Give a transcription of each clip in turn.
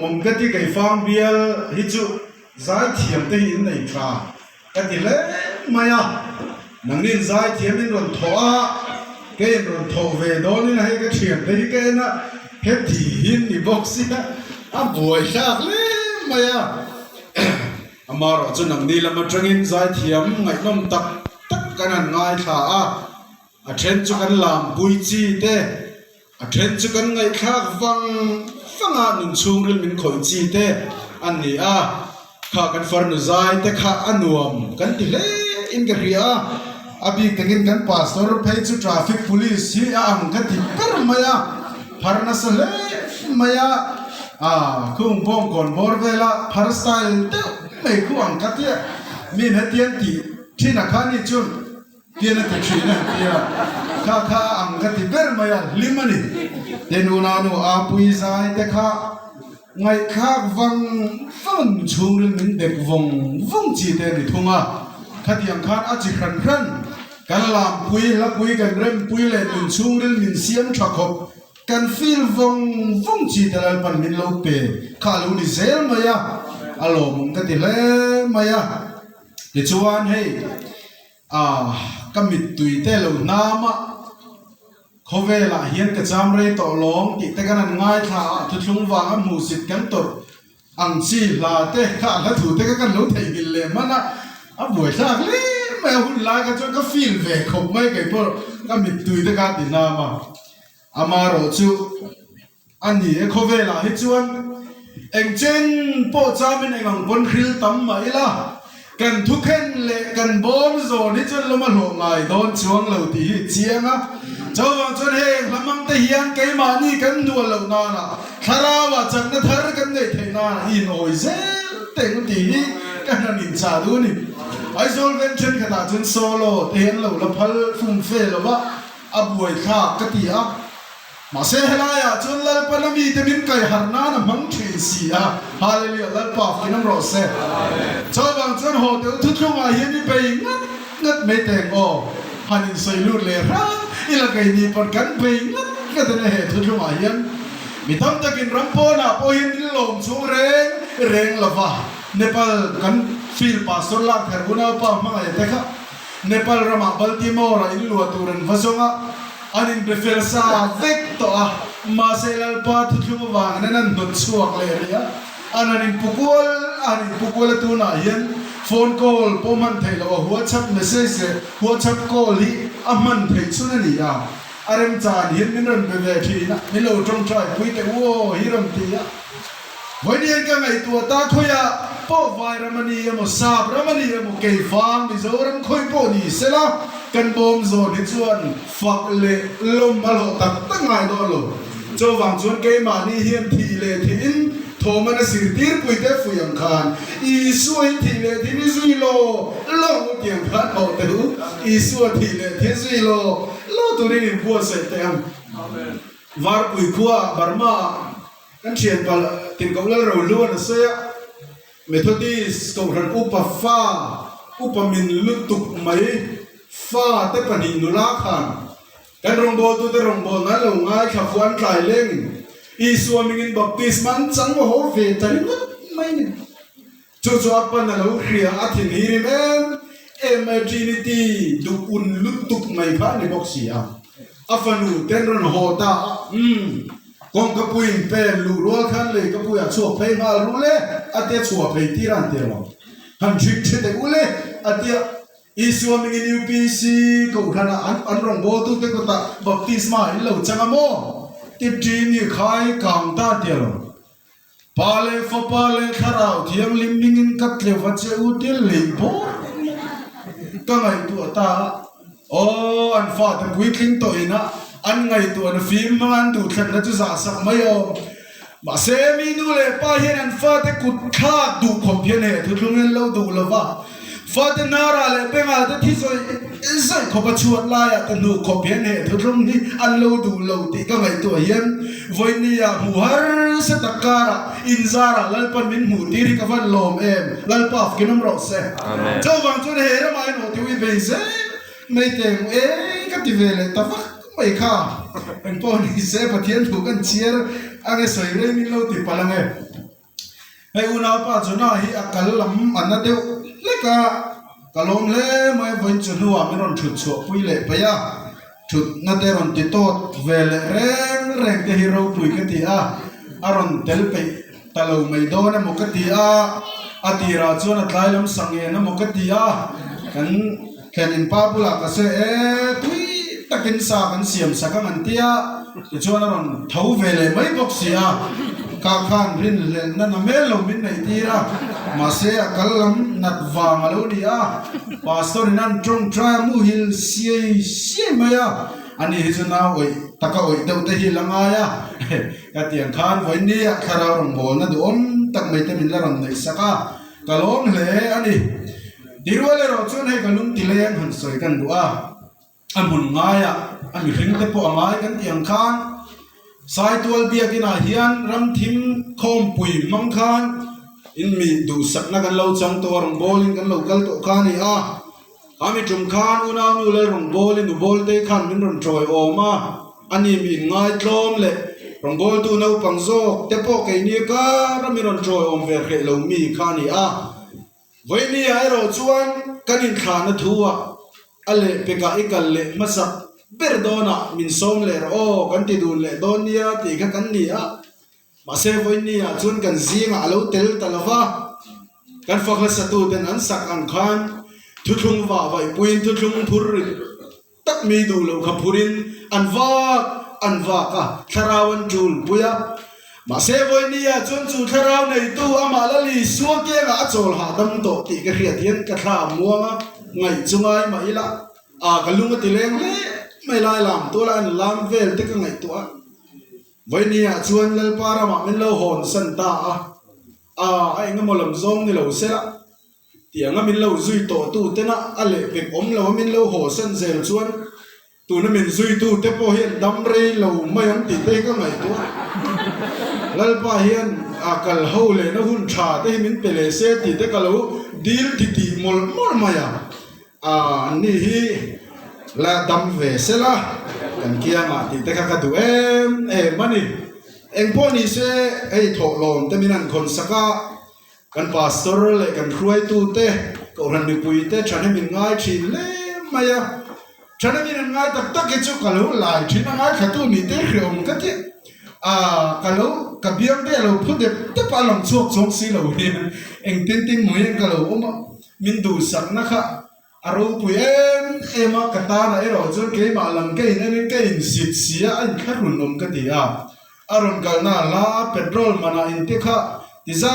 มมก็ที่ไก่ฟางเบียลฮิจุใจเทียมได้ยินในคราก็ที่เล่มาอ่ะนังนินใจเทียมนินรอนทัวเกณฑ์รอนทัวเวดอนี่นะให้ก็เทียมได้เกณฑ์นะเฮ็ดที่หินนี่บอกสินะบวยชากเล่มาอ่ะมาเราจนนังนี้ละมาจังอินใจเทียมไงน้องตักกันนั่นง่ายท่าเทรนจุกันลามบุยจีเต้เทรนจุกันไงข้าฟังหนุนชูงเรื่องมินคอยจีเต้อันนี้ข้ากันฟาร์นุใจแต่ข้าอันวมกันที่เล่อินกันเรียบีกันกินกันพาสตอร์เพย์จูทราฟิกพุลิสที่กันที่เปิดมาพาร์นัสเล่มาคุ้งบงก่อนบอร์เวล่าพาร์สไตล์เต้ไม่คุ้งกันที่มีเหตุยันที่นักขันนี่จุนเตียนตะชีนะเตียข้ากันที่เปิดมาลิมันนี่เดนูนานูปุยใจแต่ข้าไงข้าฟังชูเรื่องมินเด็กวงจีเตนิทุ่งข้าที่ยังขาดอาจิครันกันลามปุยละปุยกันเริ่มปุยเลยมินชูเรื่องมินเสียมชักหกกันฟีลวงจีเตลปันมินโลเปข้าลูดิเซลมายาอารมณ์กันที่เล่มายาเดี๋ยวชวนให้ก็มิดตุยเตลูน้ำเขาเวลาเฮียนกระจำเรย์ต่อร้องติดแต่กันง่ายท่าทุกช่วงวางหมู่สิทธิ์กันตดอังซีลาเตะข้าและถูแต่กันรู้ไทยกินเลยมันบวยชากเลยแมวหุ่นลายกันจนก็ฟีลเวกขบไม่เกี่ยวกับก็มิดตุยแต่กันติดน้ำมาโรจูอันนี้เขาเวลาให้ชวนเอ็งเจนโปจามินเอ็งบนคริลตั้มมาอีล่ะกันทุกเห็นเลยกันบอมโซนี่จนเรามาหลงไงโดนช่วงเราตีเจียงเจ้าจนเฮงละมั่งแต่เฮียนเกยมานี่กันนัวเหล่านาคาราวะจังนั่นทาร์กันได้เทนาอินโอยเซเต็งตีกันนั่นอินชาดูนี่ไอโซลเวนเชนขนาดจนโซโล่เทียนเราละพัลฟุ้งเฟลวะบวยข้ากติมาเซฮลายจนลัลปนามีเตมินไก่ฮาร์นานะมังเทสีฮาเลลูยาลัลปาฟินัมโรเซเจ้าบางจนโหดทุกช่วงอายุนี่ไปงัดไม่แต่งฮันินสวยลุดเลยรังอีละไก่นี่ปนกันไปงัดก็จะได้ทุกช่วงอายุมีทำตะกินรำพอนะพอเห็นลมสูงเร่งละฟ้าเนปาลกันฟิลปาสุลักเฮรุนาปามาไอ้เด็กเนปาลรามาบัลติมอร์อินลัวตูรันฟาซงอันนี้เป็นเฟลซ่าเวกตัวมาเซลล์ปาทุกช่วงวางนั่นนุ่นสวกเลยอันนี้ปุกวลตัวน่ะยันโฟนคอลพอมันเทลว่าหัวชับเมสเซจหัวชับคอลที่มันเทสุนันนี่อารมณ์จานยันนี่นั่นเป็นเวทีนะนี่เราต้องใช้คุยแต่ว่าฮิรัมตีวันนี้ก็ไงตัวตาคุยพอไฟรามันนี่มันซาบรามันนี่มันเกยฟังมิโซรัมคุยพอนี่เสละกันบอมโซนที่ชวนฝักเละลมมาโลตัดตั้งไงโดนโลเจ้าวังชวนเกยมานี่เฮียนทีเละทีอินโทมันสิรตีร์ปุยเตฟุยังคานอีสวยทีเละทีนี่ซุยโลโลเกี่ยงพันเอาเตออีสวยทีเละทีซุยโลโลตัวนี้บัวเสร็จเต็มวาร์ปุยขัวบาร์มากันเชียนปลตินกับเราล้วนเสียเมทอดิสตรงนั้นอุปฟ้าอุปมินลุตุกไหมฟ้าแต่ปนินุลาขันกันรองโบตัวแต่รองโบนั้นเราง่ายขับวันไกลเล่งอีสวามิงินบัพติสมันจังว่าโหเวตันไม่เนี่ยจู่ๆปันนั้นเราเคลียร์อาทิตย์นี้ริมเอ็มจีนิตี้ดูอุ่นลุตุกไหมพันในบอกเสียอาฟันูเต้นรอนโหตากองกระปุยเป็นลูกรัวขันเลยกระปุยชัวเพย์มารู้เลยอาเดียชัวเพย์ที่ร้านเดียวฮันชิคเชตกูเลยอาเดียอีสวามิงินยูพีซีกูขนาดอันรองโบตุเตกุตาบัพติสมาอิลล์จังโมติดจีนี่ขายกางตาเดียวพาเลฟพาเลขาราวที่ยังลิมมิงินกัดเลวัชเชอุเดลลิโบก็ไงตัวตาโอ้อันฟาดแต่กุยคิงตัวนะอันไงตัวนั้นฟิล์มมันดูขันนั่นจะสาสักไม่ยอมมาเซมินูเลยป้าเห็นอันฟาดแต่กุดข้าดูคอมพิวเตอร์ทุกเรื่องเราดูแล้วว่าฟาดนาราเลยเป็นอะไรที่สวยใส่ขบชวดลายแต่ดูคอมพิวเตอร์ทุกเรื่องนี้อันเราดูเราตีก็ไงตัวเย็นวันนี้หัวเสตการะอินซาระลัลปันมินหูตีริกวันลมลัลปัฟกินน้ำรสเซ่เจ้าวังจุนเฮระไม่หนูที่วิเบเซ่ไม่เต็มก็ที่เวลตาฟักไม่ข้าเป็นพอนี่เซ่ปะเทียนถูกกันเชียร์อันนี้สวยเลยนี่เราติดพลัง ให้อุณาป้าจุน่าฮิอักลลำอันนั้นเดียวเล็กะกะลงเล่ไม่เป็นจุนัวไม่รอนชุดชัวปุยเล่ไปยะชุดนั่นเดียวรอนติดโต๊ดเวลเร่งเดียวฮิโร่ปุยกันทีอารอนเดลไปตะลุไม่โดนมุกตีอดีราชวนตายลำสังเกนมุกตีกันแค่นินป้าบุลากเสตุยตะกินสากันเสียมสักกันตีชวนอารอนเท้าเวลไม่บอกเสียกาขานรินเลนนั่นเมลมินในตีระมาเสียกัลลัมนัดวางอลูดีพาสตอร์นั้นจงทรายมูฮิลเสียไม่อันนี้ฮิจนาโอยตะกโอยเดาเตฮิลังไงกติยังขานวันนี้คารารองโบนั่นดูตักไม่เต็มละรอนในสักกะลงเลยอันนี้ดีรู้เลยเราชวนให้กะลุงติเลงหันสวยกันดูอันบุญง่ายอันมีหิ้งเตปอง่ายกันยังขานสายตัวเบียกินาเฮียนรำทิมคอมปุยมังคานอินมีดูสักนักกันเราจังตัวรองโบลิงกันเรากัลตัวคานี่อามีจุมคานอุณามีเลยรองโบลินดูโบลเตคันมินรอนจอยออกมาอันนี้มีง่ายตรมเลยรองโบลตัวนู้ปังโซเตปอกไอ้นี่ก็เรามีรอนจอยอมเวรเกเรามีคานี่วันนี้ไอ้เราชวนกันอินขานทัวอะไรเปกาอีกันเลยมาสักเบอร์โดน่ะมินส่งเลยกันที่ดูเลยโดนเนี่ยตีกันเนี่ยมาเซฟวันนี้ชวนกันซีงอาลูเตลตลฟ้ากันฟังสตูเดนอันสักอันคานทุกทุ่งว่าไว้ปุยทุกทุ่งพูรินตักมีดูเราขับพูรินอันว่าก็ทาราวันจูลปุยมาเซฟวันนี้ชวนจูทาราวในตู้อามาลลีสวกเกงอาโจลหาดำโตตีกระเทียนเทียนกระทามัวไงจุงไงมาอีละกันลุงก็ตีเลงเลยไม่ไล่ลำตัวละลำเวลที่ก็ไงตัววันนี้ชวนเล่ปารามาเป็นเล่าหอนสันตาไอ้เงี้ยมอลำซงนี่เราเสียเตียงก็เป็นเล่าซุยโตตู้เต้นอะไรเป็นอมเราเป็นเล่าหอสันเซลชวนตัวนั้นเป็นซุยตู้เต้พอเห็นดำเรย์เราไม่ยอมติดได้ก็ไงตัวเล่ปาเห็นกัลฮูเลยนะหุ่นชาได้มินเปเลเซติดได้กัลฮูดีลติดมอลมาอย่านี่ละดำเวสละกันเกี่ยมาติดแต่ข้าก็ดูมันนี่พอนี่เสถกลมแต่มีนั่นคนสักกันพาสตอร์เลยกันครวยตูเตะก็รันมีปุยเตะฉันให้มีง่ายชินเลยมาอย่าฉันให้มีง่ายตักเกจุกัลหูหลายชินง่ายขัดตัวมีเตะเขียวมันก็เตะกัลหูกับเบี้ยงเตะเราพูดเด็ดปาลงชกสีเราเนี่ยตินมือกัลหูมินดูสักนะคะอารมณ์ปุยมากระตานะเราจนเกี่ยมาลังเกี่ยนั่นเกี่ยสิทธิ์เสียอันแค่รุ่นนมกันดีอารมณ์กันน่าลาเปโตรมันอินเตค่ะที่จะ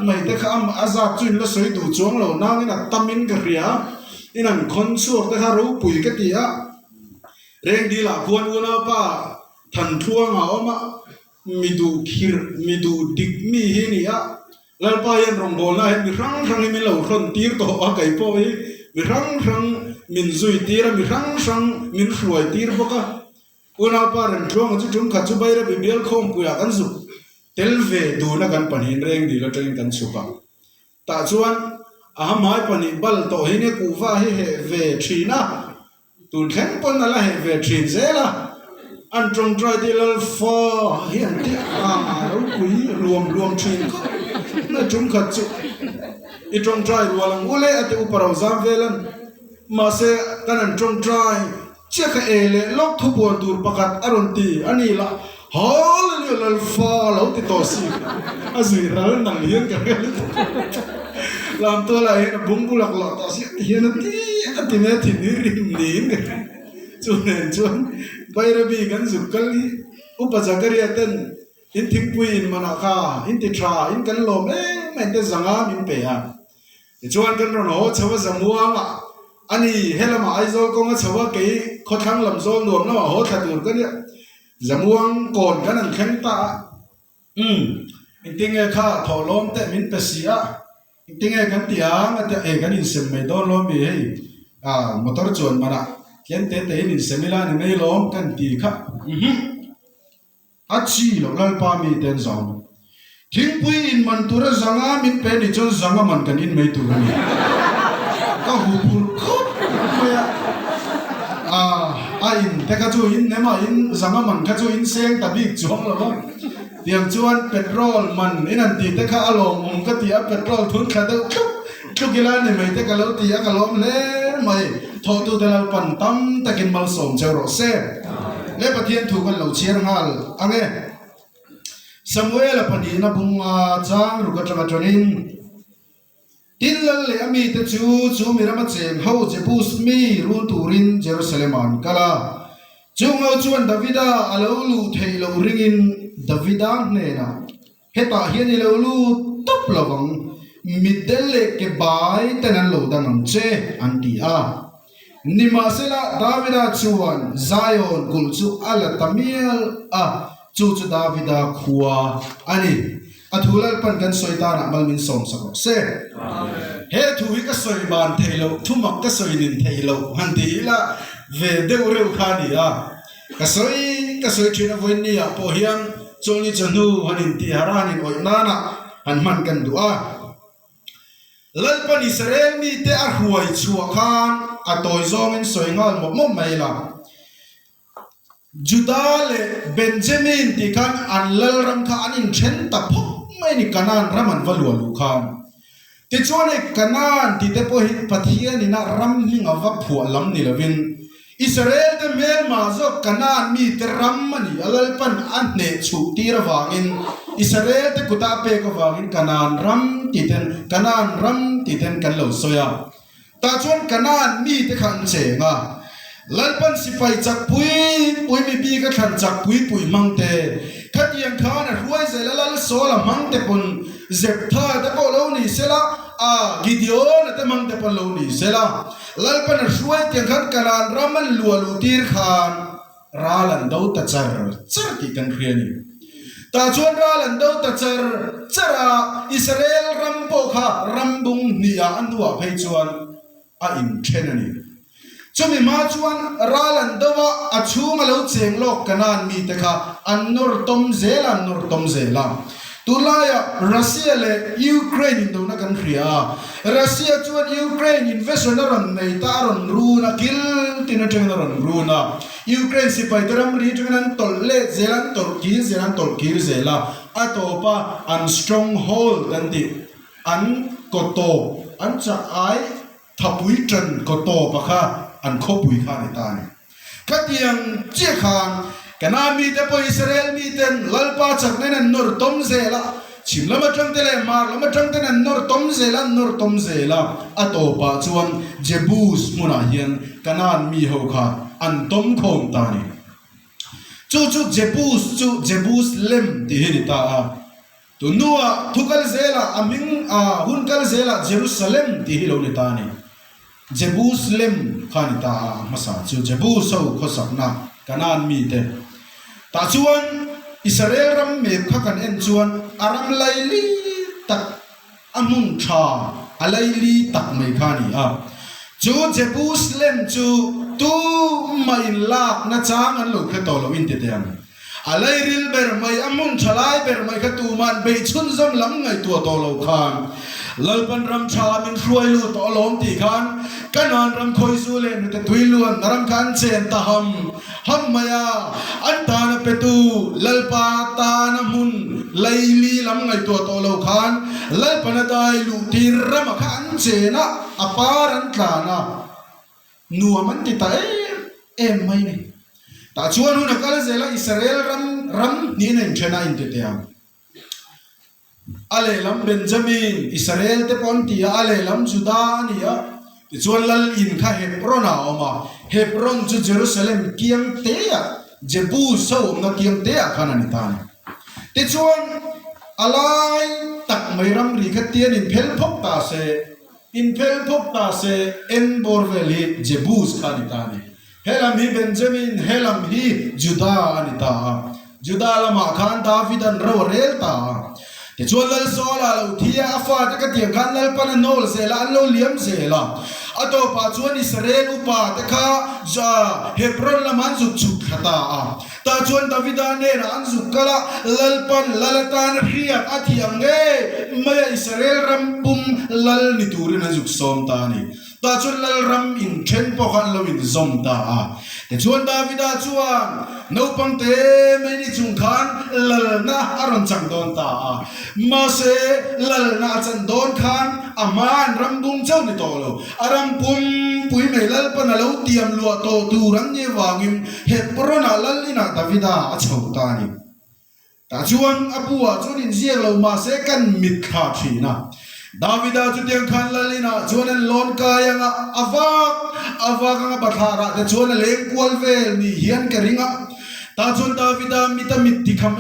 ไม่เตค่ะอาซาจุนละสวยดูจวงเรานั่งนี่นักตามินกันเรียนี่นั่นคนชั่วแต่ค่ะรู้ปุยกันดีเร่งดีละควรอุณาป้าทันทั่วเงามามีดูคิรมีดูดิกมีเฮนี่แล้วป้ายังรองโบนะเห็นมีครั้งมีเหล่าคนตีร์ตัวไก่พ่อมีครั้งมินซุยตีระมีครั้งมินสวยตีระพวกอุณาปารันช่วงจุ่มขัดจุบไประบิเบลคอมปุยกันสุเทลเวดูนักกันปนินเร่งดีแล้วจะกันสุกตาชวนหายปนิบัลโตหินกูฟ้าเฮเวทีนะตุนแข็งปนอะไรเฮเวทีเซล่ะอันตรงใจที่เราฟ้าเห็นที่เราคุยรวมทีก็นั่นจุ่มขัดจุอีตรงใจรัวลังอุเล่อติอุปราซามเวลันมาเสกันอันตรงใจเชื่อเอเล่ล็อกทุบวนดูประกาศอารมณ์ตีอันนี้ละฮอลเลยลฟ้าเราติดต่อสิอาศัยเราหนังเลี้ยงกันลำตัวอะไรนะบุ้งบุหลักหลอดต่อสิเฮียนั่นที่อันที่แม่ถิ่นนี่ริมนี้เนี่ยชวนไประบีกันสุดกันอุปจักรเรียนอินทิมปุยอินมานาคาอินติทราอินกันลมไม่ได้สังอามินเปียชวนกันเราโหชาวสมัวอันนี้เฮลมาไอโซก็งชาวเกี่ยขดทั้งลำโซนรวมแล้วโหถัดตัวกันเนี่ยสมัวก่อนกันนั่นแข็งตาอินติงเอข้าถอลมแต่มินเปเสียอินติงเอกันตีอ่างแต่กันอินเซมไม่โดนลมมีให้มอเตอร์ชวนมาละเขียนเตะอินเซมิลานี่ไม่ลมกันตีค่ะอัดชีหลอกลัลปามีเต็นซองทิ้งปุยอินมันตัวระสังอามินเป็นจนสังอามันกันอินไม่ตัวนี้ก็หูปุรคบอินแต่ก็จูอินเนี่ยมาอินสังอามันก็จูอินเซงแต่บิ๊กจงแล้ว เตียงจวนเปโตรลมันนี่นั่นตีแต่ข้าอารมณ์ก็ตีเปโตรลทุนขาดทุกกีฬาเนี่ยไม่แต่ก็เราตีก็ล้มเล่ไม่ทอตัวแต่เราปั่นตั้มตะกินมาส่งเจ้าโรเซ่และประเทศถูกกันเราเชียร์ฮัลอันนี้สมัยละปนีนะบุงจางรุกตระจนินทิลเลอมีแต่จูมีรำเจมเขาจะพูสมีรูตูรินเยรูซาเล็มันกะลาจูงเอาจวนดาวิดาอาลูลูเทโลริงินดาวิดาเนี่ยนะเฮตาเฮียนิโลลูตุบลวังมิดเดลเลกบายแต่นั้นโลดังเจอันดีอานิมาเซลาดาวิดาชวนไซออนกุลจูอัลตามิลจูดาวิดาขัวอันนี้อัทุลปันกันสวยตาหนักมันมินสมสักเซ่เฮทุวิก็สวยบานเทโลทุมักก็สวยนินเทโลฮันดีละเวเดวเร็วขานีก็สวยที่นวันนี้พอเฮียงจงนี้จะนูฮันนินที่ฮารานินโอยนานะฮันมันกันดูลัลปันอิสราเอลมีแต่อาหวยชัวขานอัตโอยซอมินสวยงามหมดไม่ละจูดาเลเบนจามินที่กันอันเลรัมขานอินเชนตะพกไม่นี่กันนันรามันวัลวัลูขานที่ชวนไอ้กันนันที่เดปหิตพัทยานี่นะรัมหิงอวับผัวลำนี่ละวินอิสราเอลเดเมลมาซอกกันนันมีแต่รัมมันนี่ลัลปันอันเนชูตีระวางินอิสราเอลเดกุตาเปกวางินกันนันรัมติเทนกันนันรัมติเทนกันเหลวสยามตาชวนกันนันมีแต่ขันเชงลัลปันสิไฟจักปุยมีปีก็ขันจักปุยมังเตขัดยังข้านะรวยเสละลัลโซละมังเตปนเจ็บท่าแต่พอเรานี่เสละกิดโยนแต่มังเตปนเรานี่เสละลัลปันรวยเตียงขัดกันนันรามันลัวลูตีร์ขานราลันดาวตัดจารที่กันเรียนตาชวนราลันดาวตัดจาราอิสราเอลรัมโปคารัมบุงนิยาอันตัวไปชวนอินเทนนี่จะมีมาชวนราลันดาวอัดชูมาเลวเจงโลกกันนันมีแต่ค่ะอันนูร์ตมเซลันนูร์ตมเซลันตุลายรัสเซียเลยูเครนอินโดนักันเครียรัสเซียชวนยูเครนอินเวสต์นรันในตารันรูนักิลตินจังนรันรูนัยูเครนสิไปตรัมรีจังนั้นตอลเลเซลันตอลกีเซลันตอลกีเซลันอัตโตปะอันสตรองโฮลดันติอันกโตอันจะไอทับวิจันกโตปะค่ะอันคบวิขาในตาเนี่ยขัดยังเจ้าขานกันนามีแต่พออิสราเอลมีแต่ลัลปาจากนั้นนูร์ตมเซล่าชิมละมาจังเตเลมาละมาจังเตนั้นนูร์ตมเซล่านูร์ตมเซล่าอัตโตปะชวนเจบูสมุนาเฮียนกันนานมีหัวขาอันตมโคมตาเนี่ยจู่เจบูสเลมที่เห็นตาตัวนัวทุกลเซล่าอามิงหุ่นกลเซล่าเยรูซาเล็มที่เห็นเราในตาเนี่ยเจบูสเลมขานิตามาสาจู่เจบูสเอาข้อสักนักกันนานมีแต่ตาชวนอิสราเอลรัมเมฆขันเอ็นชวนอารัมไลลีตักอามุนชาอะไรลีตักไม่ขานีจู่เจบูสเลมจู่ตูไม่ลากนะจางอันลูกแค่ตัวเราอินเดียนอะไรริลเบอร์ไม่อามุนชลายเบอร์ไม่แค่ตูมันไปชุนซ้ำล้ำไงตัวเราขานลัลปันรำชามินช่วยลูตัวล้มตีขันกันนานรำคอยสู้เล่นแต่ทุยล้วนรำขันเชนตาฮัมมายาอันตานเปตูลัลปาตานมุนไลลีล้ำไงตัวเราขานลัลปันได้ลูตีรำขันเชนะอปารันตานะนัวมันติดไม่เนี่ยแต่ชวนหุ่นกันเซลอิสราเอลรำนี่เนี่ยชนะอินเดียอะไรลำเบนจามินอิสราเอลเตปอนตีอะไรลำจูดานี่ชวนลัลอินข้าเฮบรอนเอามาเฮบรอนจูเยรูซาเล็มเกียงเตียเจบูสเอานักเกียงเตียขนาดนี้ตานแต่ชวนอะไรตักไม่รำรีขัดเตียนอินเพลพบตาเซเอ็นบอร์เวลีเจบูสขนาดนี้ตานเฮลัมฮีเบนจามินเฮลัมฮีจูดาอันนี้ตาจูดาละมาขันดาวิดันเราเรลตาที่ชวนลัลโซลาเราที่อาฟาตก็เตียงกันลัลปันโนลเซลาอันโลเลียมเซลาอัตโตปาชวนอิสราเอลอุปาตค่ะจะเฮบรอนละมันสุดชุกขตาตาชวนดาวิดานเนรันสุกละลัลปันลัลตานเรียกอาทิยังเงไม่อิสราเอลรำปุ่มลัลนิตูรินสุกสอมตานี ta chuan lal ram in then pakhat lo in zom ta a te chuan Davida chuan no pang te mai ni chung khan lal na aron chang don ta a ma se lal na chan don khan aman ram bung chau ni to lo aram pum pui mai lal pa na lo tiam lo to tu ran ni wangim he prona lal ina Davida a chau ta ni ta chuan apua chuan in ziak lo ma se kan mit kha thina Davida chu tiang khan lalina chuan an lon kayanga avak nga bathara te chuan leng kwal vel ni hian ka ringa ta chuan Davida mita mit tikham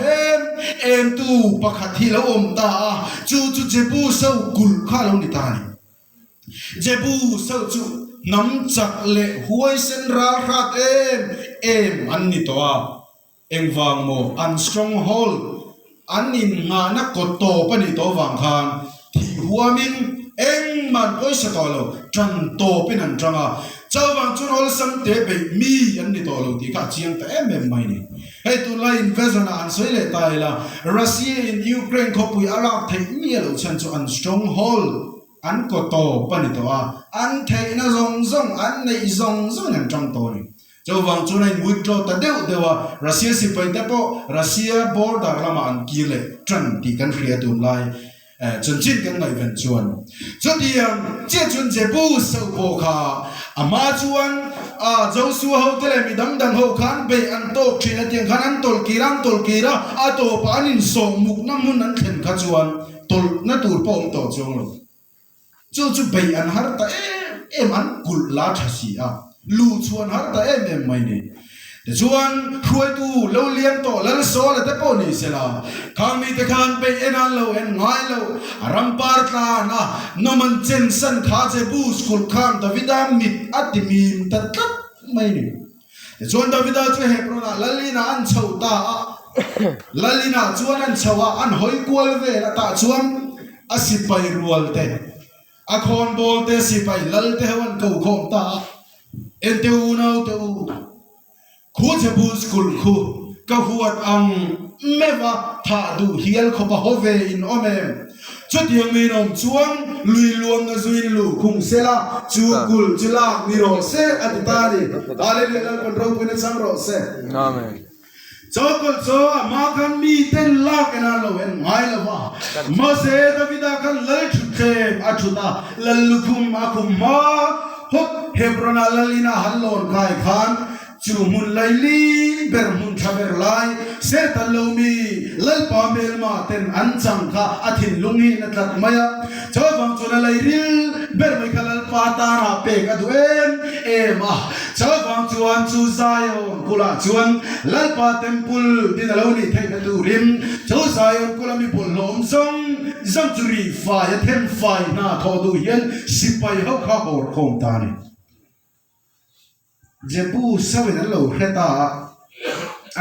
em tu pakhat hi lo om ta chu jebu so kul kha lo ni ta ni jebu so chu nam chak le huai sen ra khat em an ni to a engwang mo an stronghold an in nga na ko to pa ni to wang khan thi huamin eng man oi sa to lo tran to pin an tranga chawang chun ol sam te be mi an ni to lo ti ka chiang ta em mai ni hey tu la invasion an soi le tai la Russia in Ukraine ko pui arak thei mi lo chan chu an stronghold an ko to pa ni to a an thei na zong an nei zong an trang to ni chawang chun ai withdraw ta dewa Russia si pai te po Russia border lama an ki le tran ti kan khria tu lai chun chin kan ngai ven chuan cho tiang che chun je bu so ko kha ama chuan Joshua ho tele mi dam dang ho khan be an to thina tiang khan an tol kira a to panin so muk na mun an thlen kha chuan tol na tur pom to chung lo chu be an har ta em an kul la thasi a lu chuan har ta em mai ni te chuan khuai tu lo lian to lal so la te po ni sela khami te khan pe enan lo en ngai lo aram par tla na no man chen san kha je bu skul kham Davida mit atimim ta tat mai ni te chuan Davida chu Hebron lalina an chau ta lalina chuan an chawa an hoi kwal ve la ta chuan asipai rual te akhon bol te sipai lal te hawan ko khom ta en te u no te u khu jebu school khu ka huat ang meva tha du hial kho pa hove in omem chutiang mi nom chuang lui luang na zuin lu khung sela chu kul chila mi ro se atitani ale le la kon ro pune sang ro se amen chokol cho ma kan mi ten la kana lo en ngai la wa ma se Davida kan lai thuthe athuta lallukhum akhum ma hot Hebron lalina hallon kai khan chu mun laili ber mun thaber lai se talomi lal pa mel ma ten an chang kha athin lungi na tlat maya chawang chuna lai ril ber mai khalal pa ta ra pe ka duen ema chawang chuan chu zayon kula chuan lal pa temple din lo ni thai na tu rim chu zayon kula mi pol lom song zam churi fa ya them fai na tho du yen sipai ho kha hor khom ta ni jebu sawi na lo kheta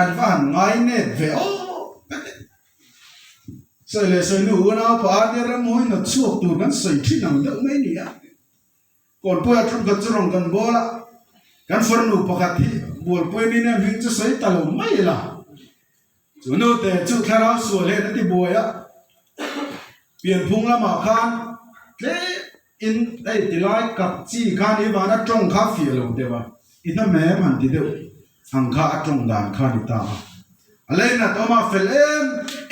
advan ngai net ve o soi le soi nu na pa ni ram hoi na chuak tu kan soi thi nang deuh mai ni a kon pu a thum ka churong kan bola kan for nu pakhat hi bol pu ni na ving chu soi talo mai la chu no te chu thara su le na ti boya pian phung la ma khan le in ai ti lai kap chi khan ni ba na trong kha fi lo te ba ina me man ti deuh ang kha atong dan kha ni ta alena toma fel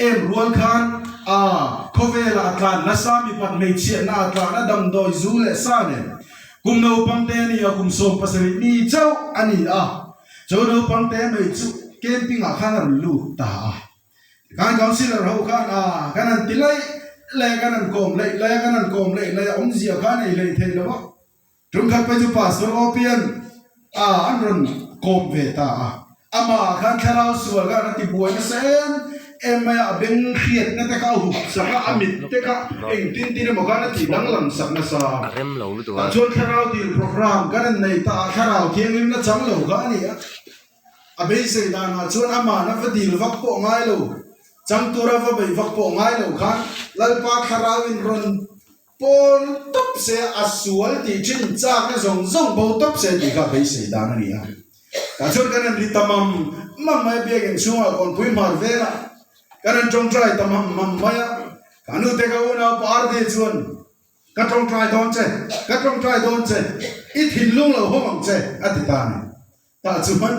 em rual khan khovela atlan nasami pat mei chia na atlan adam doi zule sane kum no pangte ni kum som pasari ni chau ani chau no pangte mei chu camping a khan lu ta kan councilor ho khan kanan tilai le kanan kom le om zia khan ei le thei lo tum khat pa chu pastor opian anron kom ve ta ama khan tharau sual ga na ti buai na sen em a beng khiet na ta ka hu saka amit te ka eng tin mo ga na ti dang lam sak na sa rem lo lu to chon tharau ti program ga na nei ta tharau thieng na chang lo ga ni a be se da na chon ama na fa dil vak po ngai lo chang tura va be vak po ngai lo khan lal pa tharau in ron pon top se asual ti chin chak na zong bo top se ti ka be se da na ni a ka chon kanan ri tamam mam mai be gen chunga kon pui mar vela kanan chong trai tamam mam maya kanu te ka una par de chuan กระตรงใจโดนเจกระตรงใจโดนเจอีถิ่นลุงเราห้องเจอธิตานี่ตาจุมัน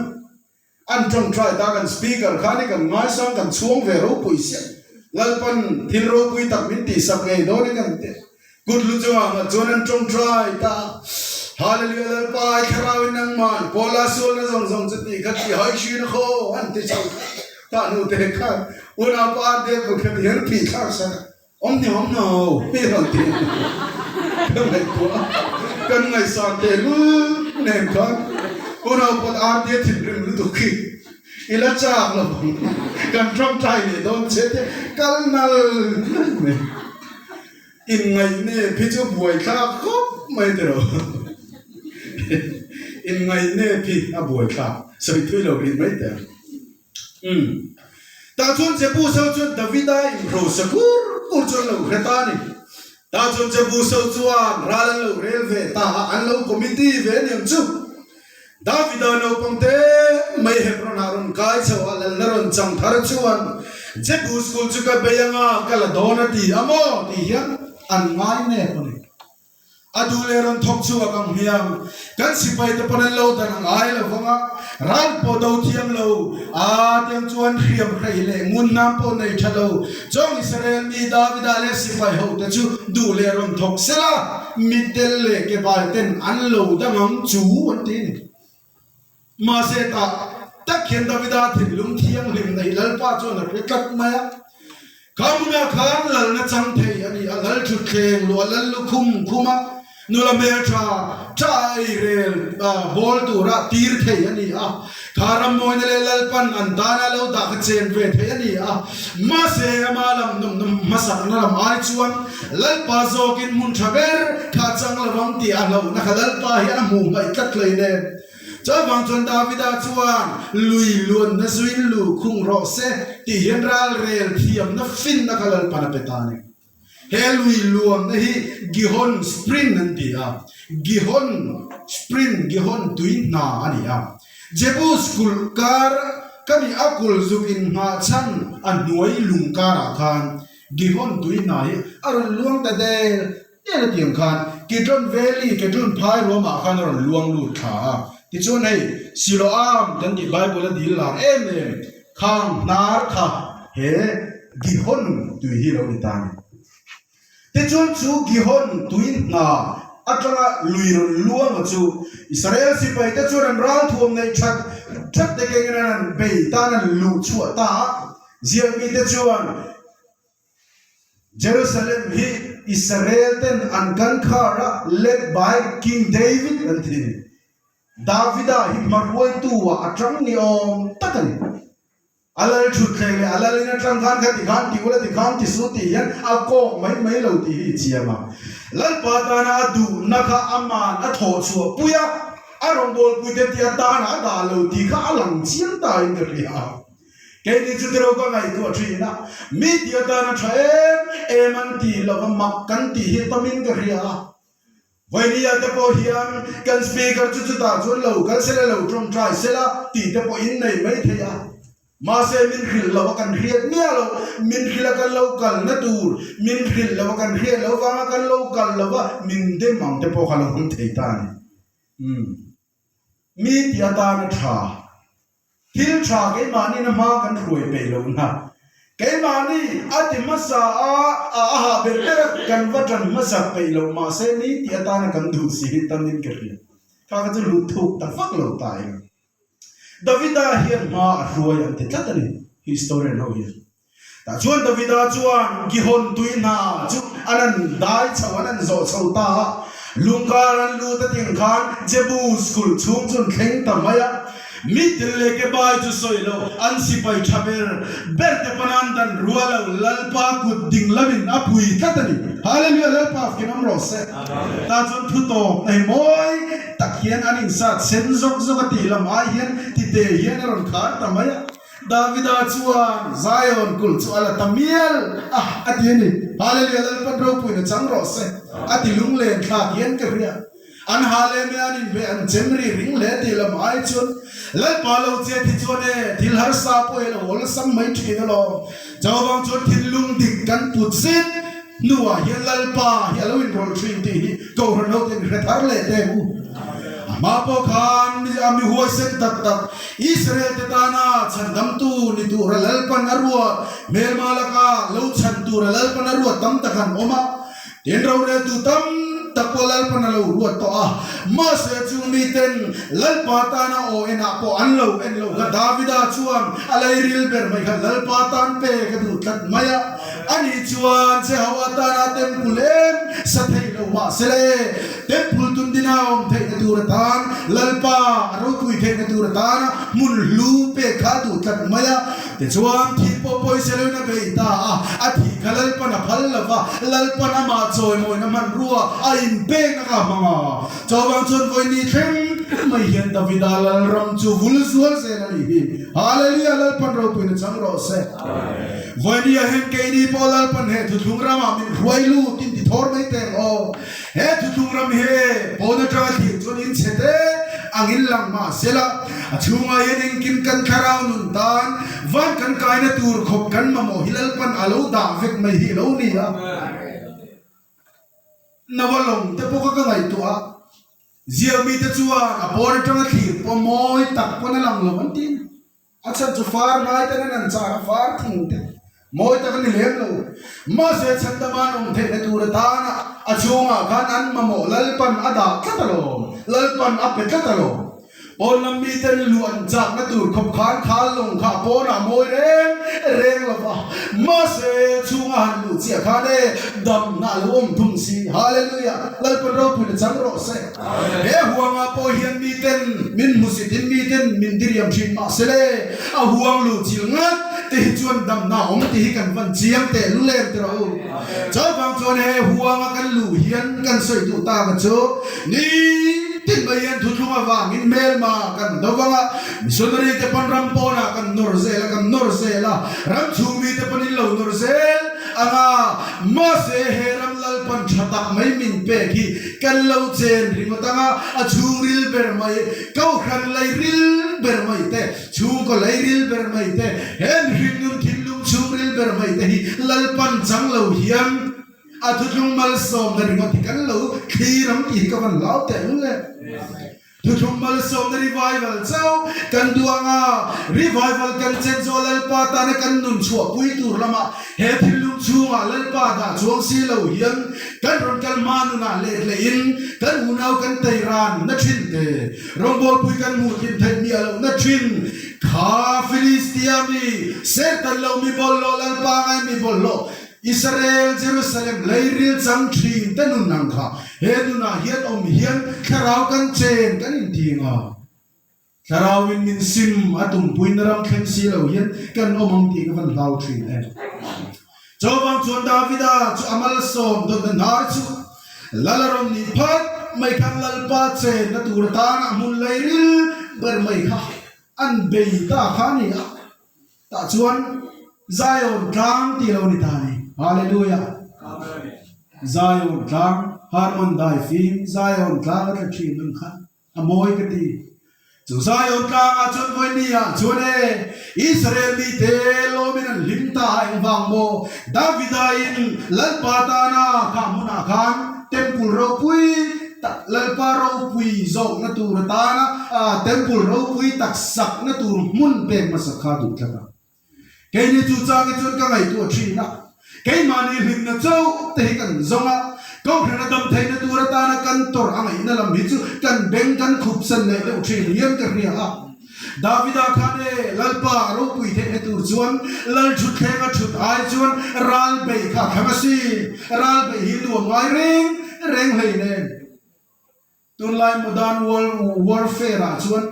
อันตรงใจตากันสปีกเกอร์ข้านี่กันง่ายสังกันช่วงเวรูปุยเสียลัลปันถิ่นรูปุยตักมินตีสักไงโดนกันเตกุดลุจวงจวนอันตรงใจตาฮาเลลูยาลัลปายคราวินังมันโพลาสูลนะซงจติขัดที่หายชีนโคอันที่ชาวตานุเตค่ะอุณาปาเดบุคคลเห็นผีข้าศึกอมเนี่ยอมโน่ไม่รังตีกันไงตัวกันไงสานเตลูเนมกันอุณาปาเดถิ่นริมฤดูขี้อิละจ้าละบังกันทำใจเนี่ยโดนเช็ดกันนั่นอินไงเนี่ยพี่จะบวยข้าก็ไม่เด้ออินไงเนี่ยพี่อาบวยข้าสวยทุยเราอินไม่เด้อตาจนเจ็บผู้เศร้าจนดาวิดาอินโรสกุรกุจนเราเรตานีตาจนเจ็บผู้เศร้าจวนราลเราเรเวตาอันเราคอมมิตี้เวนิมจูดาวิดาเราปังเตไม่เห็นพระนารุนกายชาวอัลนรุนจังทาร์ชวนเจ็บผู้สกุลจุกเบียงากลาโดนตีอโมตียันอันง่ายเนี่ยคนนี้อดูเลรันทบชัวกังเฮียมกันสิไปแต่ปนันเราแต่ง่ายเลยฟังอ่ะรันปอดเอาเทียมเราเทียมชวนเฮียมใครเลยงุนน้ำปนในทะเลจงอิสราเอลมีดาวิดาเลสิไปเขาแต่ชูดูเลรันทบเสละมิเดลเลกบาลเต็นอันเราดังงั้นจูวันที่นี่มาเสตาตักเขียนดาวิดาถึงลุงเทียมลิมในลัลปาจวนเรียกตัดมาคำนี้ข้างลัลนัจังเทียนี่ลัลชุดเคงลัวลัลลุคุมะนูลเมทราใจเรลบอลตูระตีร์เทียนี่คารามอยน์เลลัลปันอันดานาเลวดักเชนเวทเทียนี่มาเสมาลัมนุ่มมาสักนั่นละมาชวนลัลปาโซกินมุนทเบร์ข้าจังละวังตีอาเลวนักลัลปาเฮียนมุงไปตักเลยเด่นจ้าวังจนดาวิดาชวนลุยล้วนนสุยลูคุงโรเซที่เห็นรัลเรลเทียมนับฟินนักลัลปานาเปตานีเฮลุยล้วนนี่กิฮอนสปรินนั่นดีกิฮอนสปรินกิฮอนตุยนาอันนี้เจ็บสกุลการกันนี้อักุลจุกินมาชันอันหน่วยลุงการ์ขันกิฮอนตุยนาฮีอรุณล้วนแต่เดลเนี่ยนะเตียงขันกิจอนเวลี่กิจอนพายรวมอาขันอรุณล้วนลุดขาที่ชวนให้สิโลอามจันดีไบเบิลดีลาเอ็มข้างนาร์ข้าเฮกิฮอนตุยฮีเราอิตานีที่ชวนชูกิฮอนตุยนาอัตราลุยล้วนมาชูอิสราเอลสิไปที่ชวนรัลทวมในชัดเด็กเงินเบย์ตานันลุชัวตาเจียมีที่ชวนเยรูซาเล็มฮีอิสราเอลเต็นอันกันคาระ led by King David อันที่ดาวิดาหิมารวยตัวอัตรังนิอมตักันอัลลชุดเลยอัลลลินตรังขันขัดขันที่วันที่ขันที่สุดที่ยันอาโกไม่เหล่าที่เจียมาลัลปาตานาดูนักอามันอัทโหชัวปุยะอารมณ์บอลปุยเดียตานาดาเหล่าที่ข้าหลังเชียนตายกันเลยแค่นี้จุดเราก็ไงตัวทีนะมีเดียตานาเทมมันที่เราก็มักกันที่เฮตมินกันเลยวันนี้อาจจะพอเห็นกันสปีกเกอร์จุดตาจนเรากันเสร็จแล้วตรงใจเสร็จแล้วตีแต่พออินในไม่เทียมาเซมินขิลเรากันเรียนเนี่ยเรามินขิลกันเรากันนัดูมินขิลเรากันเรียนเราฟังกันเรากันเราว่ามินเดมังแต่พอเขาเราคนเทียตานี่มีเดียตานะชาทิลชาเกมานี่นะมากันรวยไปแล้วนะเกมานี่อาทิมาสาอาเบลเตกันวัดมาสักไปแล้วมาเซนี่เดียตานะกันดูสิตามินกันเรียนข้าก็จะรู้ถูกแต่ฟักเราตายดาวิดาเฮียนมารวยอันเด็ดจัดเลยฮิสโตเรียนเราเฮียนแต่ชวนดาวิดาชวนกิฮอนตุยนาจุอันนั้นได้ชาวนั้นโจชาวตาลุงการันลูตติงขานเจบูสกุลชุ่มจนเข่งตามายะมิดเลกบายจุสอยโลอันสิไปทับเบอร์เบร์เตปนันดันรัวเราลัลปากุดดิ่งลามินอปุยกัตนีฮาเลลูยาลัลปาฟินัมโรเซตาจนทุโตในมอยตะเคียนอันอินสัตเซนซอกซอกตีละมาเฮียนที่เตเฮียนรอนขาตามายะดาวิดาชัวไซออนกุลชัวละตามิเอลอดีนี่ฮาเลลูยาลัลปาโรปุยนะจังโรเซอดีลุงเลนขาเฮียนกันเรียอันฮาเลเมียนินเบอันเจมรีริงเลตีละมาชนลัลปาโลเจติชวนทิลฮาร์ซาโปเอลวอลซัมไม่ทีนลอเจ้าบางชนทิลลุงดิกันปุดซิด นัวเฮียลลปาเฮียลวินโรลทรีตีก็รนเอาเต็มกระทะเลเต็มมาพอคานมีหัวเส้นตัดอิสราเอลเตตานาฉันดำตูนิตูระลลปันอรัวเมลมาลกาลูฉันตูระลลปันอรัวตั้มตะกันออกมาเดินเราเรตูตั้มตะโกลลปันอรัวตัวมาเสียจุมีเต็นลลปาตานาโอเอ็นอาปออันโลกดาวิดาชวนอะไรริลเบอร์ไม่ขันลลปาตานเปกดูตัดมายาอันนี้ชวนเจ้าวัตนาเต็มกุเลมสัตย์โลมาเสเลเต็มพุลตุนดินาวเทนดูรตานลลปาเราคุยเทนดูรตานมุนลูเปขาดูตัดมายาแต่ชวนที่ปอยเสเลนะเบยตาอาทิขลลปนะพัลลวะลลปนะมาจอยมวยน้ำมันรัวอินเปกนะครับมาจอบังชนวันนี้เช่นไม่เห็นดาวิดาลลรำจูวุลสวลเซนันีฮาเลลูยาลลปันเราเป็นจังรอเซวันนี้เห็นแค่นี้พอลลปันเหตุทุกรามามิรวยลูตินติทอร์ไม่เต็งโอเหตุทุกรามีเหพอเดจังที่จนอินเสตอังอินลังมาเสละช่วงอายุนิกินกันคาราวนุนตานวันกันกายนตูร์ขบกันมาโมฮิลลปันอาลูดาเวกไม่ฮิลนี่อะนวลงแต่พวกก็ไงตัวเจียวมีแต่ชัวอพอร์จังที่พอมอยตักพนันลังลมันตินอาจารย์จะฟาร์ไม่แต่นั่นจ่าฟาร์ทิ้งเถอะมอยตักนี่เลี้ยงลูมาเสียฉันตะมันองเทนตูรตานะอาช่วงกันอันมาโมลลปันอาดาคัตโลลลปันอัปเปคัตโลพอลำมีแต่ล้วนจากนัตูขบขานขาลงขาโปน่ะมวยเร่งละฟ้ามาเสช่วงหันลูเสียขาเดดำน่าล้มทุ่งสีฮาเลลูยาลลปันเราพูดจังรอเสหัวงาโปเฮียนมีเต็นมินมุสิตินมีเต็นมินดิริยมชินมาเสเลหัวงลูจิลงัดที่ชวนดำหน้าองที่กันวันเชียงแต่ลุเล่นเราเจ้าบางชนหัวงกันลูเฮียนกันสวยดูตากันโจนี่ติดไปยันทุกช่วงว่างอินเมลมากันดาวngaมิสนารีเตปันรัมโปนากันนอร์เซลกันนอร์เซลรัมชูมีเตปันอิลโลนอร์เซลมาเสเฮรัมลลปันชัตักไม่มินเปกีกันเลวเจนริมตังชูริลเบอร์ไม่เขาขันไลริลเบอร์ไม่เตชูก็ไลริลเบอร์ไม่เตเห็นหินนุนทิลุมชูริลเบอร์ไม่เตฮีลลปันจังเลวเฮียมทุกช่วงมาลสอมdari mati kan lo khiram ki ka van lau te lu leทุกช่วงมาลสอมdari revivalเจ้ากันดวงrevivalกันเจนโซลลปาตาเนกันนุนชัวปุยตูรมาเฮทิลุมชัวลลปาตาช่วงสีเหลวเฮียนกันรอนกันมานุนาเลเลอินกันหูนาวกันไตรานนัชินเตรองบอลปุยกันมูกินเทมีอลนัชินข้าฟิลิสเตียมีเซตันเรามีบอลโลลลปาไงมีบอลโลอิสราเอลเยรูซาเล็มไลริลจังทรีนแต่นุนังค่ะเฮดุนาเฮียนอมเฮียนคาราวกันเจนกันอินทีงาคาราววินมินซิมอาตุมปุยนรำเข็นซีเหลวเฮียนกันอมังทีกันลาวทรีนเองเจ้าบังชวนดาวิดาจูอามัลสอมโดนนาร์จูลาลารมนิพัดไม่คันลลปาเจนนัตูรตานะมุนไลริลเบอร์ไม่ค่ะอันเบยตาขานี่อ่ะตาชวนไซออนกลางตีเรานิทานีHallelujah. Zion klang harmon dai film Zion klang ka thin nun kha amoi ka ti chu Zion klang a chon voi ni a chone Israel mi te lo min lim ta eng wang mo Davidain lal patana kamuna khan temple ro pui tak lal pa ro pui zong na tur ta na temple ro pui tak sak na tur mun pe masakha du ka ke ni chu cha ke chon ka ngai tu thi na cái mà đi hình là châu thì cần giống á có thể là đâm thấy nó tua ta nó cần tor anh ấy nó làm biết chứ cần bén cần khúc sân này để uống liêm cái gì à David khane lalpa ro pui the tu chuan lal chut khenga chut ai chuan ral be kha khamasi ral be hi lu ngai reng hei ne tun lai modern warfare a chuan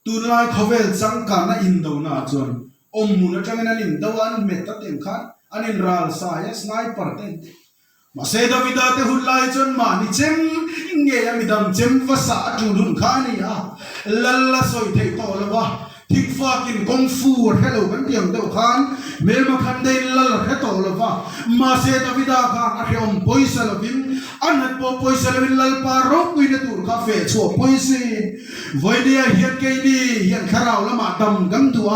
tun lai khovel changka na in do na chuan mun atangena lim dawan met ta tem khan anin ral sa ya sniper ten ma se David te hulai chon ma ni chem nge ya midam chem fa sa tu dun khani ya lalla soi thei to lawa thik fa kin kung fu hello kan tiam deu khan mel ma khan dei lal he to lawa ma se David khan a khiom poisa lovin อันนั้นพอพอยเซลวินลัลปารุกุยนัตูร์คาเฟ่ชัวพอยซีวันนี้เฮียนเกดีเฮียนขาราวละมาดำกันตัว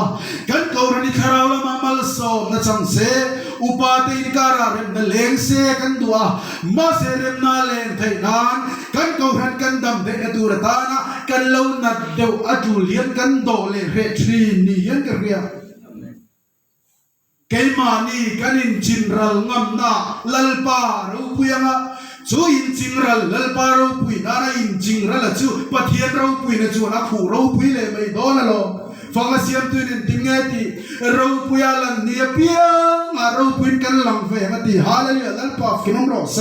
กันเกาหลีขาราวละมามัลโซนัจังเซอุปาติการาเรนเลงเซกันตัวมาเซเรมนาเลงไทยนานกันเกาหลีกันดำเดนตูร์ตานะกันเลวนัดเดวอจูเลียนกันโดเลเรทรีนียันกันเรียเกมานีกันอินจินรัลงำนาลัลปารูปุยังะจูอินจินรัลลัลปารูปุยนาราอินจินรัลจูปะเทียนรูปุยนะจูนักขู่รูปุยเลยไม่โดนละโลฟังเสียงตัวนี้ติงเงติรูปุยลันเนียเปียงรูปุยกันหลังเฟงติฮาเลลูยาลัลปาฟินมรอเซ